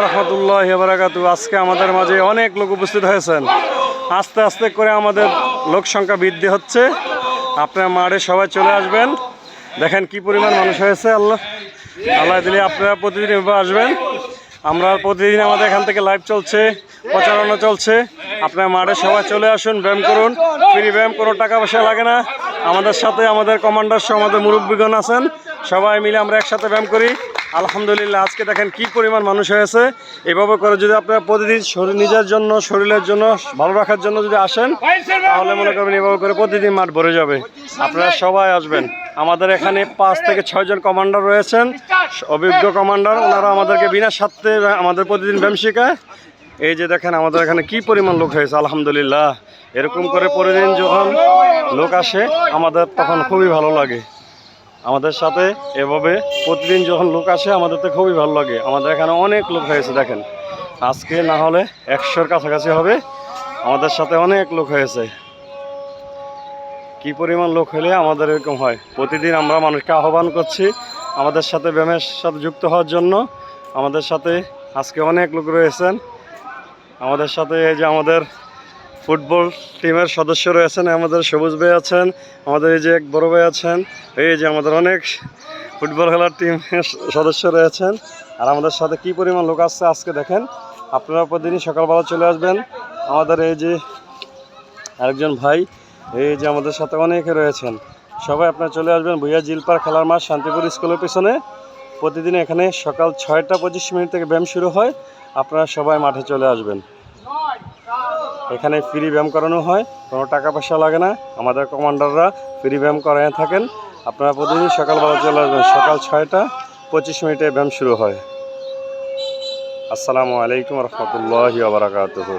রাহমাতুল্লাহি ওয়া বারাকাতুহু। আজকে আমাদের মাঝে অনেক লোক উপস্থিত হয়েছেন। আস্তে আস্তে করে আমাদের লোক সংখ্যা বৃদ্ধি হচ্ছে। আপনারা মাঠে সবাই চলে আসবেন। দেখেন কি পরিমাণ মানুষ হয়েছে। আল্লাহ দিলে আপনারা প্রতিদিন এভাবে আসবেন। আমরা প্রতিদিন আমাদের এখান থেকে লাইভ চলছে, প্রচারণা চলছে। আপনারা মাঠে সবাই চলে আসুন, ব্যায়াম করুন। ফ্রি ব্যায়াম, কোনো টাকা পয়সা লাগে না। আমাদের সাথে আমাদের কমান্ডার সহ আমাদের মুরব্বীগণ আছেন, সবাই মিলে আমরা একসাথে ব্যায়াম করি। আলহামদুলিল্লাহ, আজকে দেখেন কি পরিমাণ মানুষ হয়েছে। এভাবে করে যদি আপনারা প্রতিদিন নিজের জন্য, শরীরের জন্য ভালো রাখার জন্য যদি আসেন, তাহলে মনে করবেন এভাবে করে প্রতিদিন মাঠ ভরে যাবে। আপনারা সবাই আসবেন। আমাদের এখানে 5 থেকে 6 জন কমান্ডার রয়েছেন, অভিজ্ঞ কমান্ডার। ওনারা আমাদেরকে বিনা স্বার্থে আমাদের প্রতিদিন ব্যায়াম শেখায়। এই যে দেখেন আমাদের এখানে কি পরিমাণ লোক হয়েছে। আলহামদুলিল্লাহ, এরকম করে প্রতিদিন যখন লোক আসে আমাদের তখন খুবই ভালো লাগে। আমাদের সাথে এভাবে প্রতিদিন যখন লোক আসে আমাদের তো খুবই ভালো লাগে। আমাদের এখানে অনেক লোক হয়েছে। দেখেন আজকে না হলে 100-র কাছাকাছি হবে। আমাদের সাথে অনেক লোক হয়েছে। কি পরিমাণ লোক হলে আমাদের এরকম হয়। প্রতিদিন আমরা মানুষকে আহ্বান করছি আমাদের সাথে ব্যায়ামের সাথে যুক্ত হওয়ার জন্য। আমাদের সাথে আজকে অনেক লোক রয়েছেন। আমাদের সাথে এই যে আমাদের ফুটবল টিমের সদস্য রয়েছেন, আমাদের সবুজ ভাই আছেন, আমাদের এই যে এক বড় ভাই আছেন, এই যে আমাদের অনেক ফুটবল খেলার টিমের সদস্য রয়েছেন। আর আমাদের সাথে কি পরিমাণ লোক আসছে আজকে দেখেন। আপনারা প্রতিদিনই সকালবেলা চলে আসবেন। আমাদের এই যে আরেকজন ভাই, এই যে আমাদের সাথে অনেকে রয়েছেন, সবাই আপনারা চলে আসবেন। ভুইয়া জিলপার খেলার মাঠ শান্তিপুর স্কুলের পিছনে। প্রতিদিন এখানে সকাল 6টা 25 থেকে ব্যায়াম শুরু হয়। আপনারা সবাই মাঠে চলে আসবেন। এখানে ফ্রি ব্যায়াম করানো হয়, কোনো টাকা পয়সা লাগে না। আমাদের কমান্ডাররা ফ্রি ব্যায়াম করায় থাকেন। আপনারা প্রতিদিন সকালবেলা চলে আসবেন। সকাল 6টা 25 ব্যায়াম শুরু হয়। আসসালামু আলাইকুম রহমতুল্লাহি ওয়া বারাকাতুহু।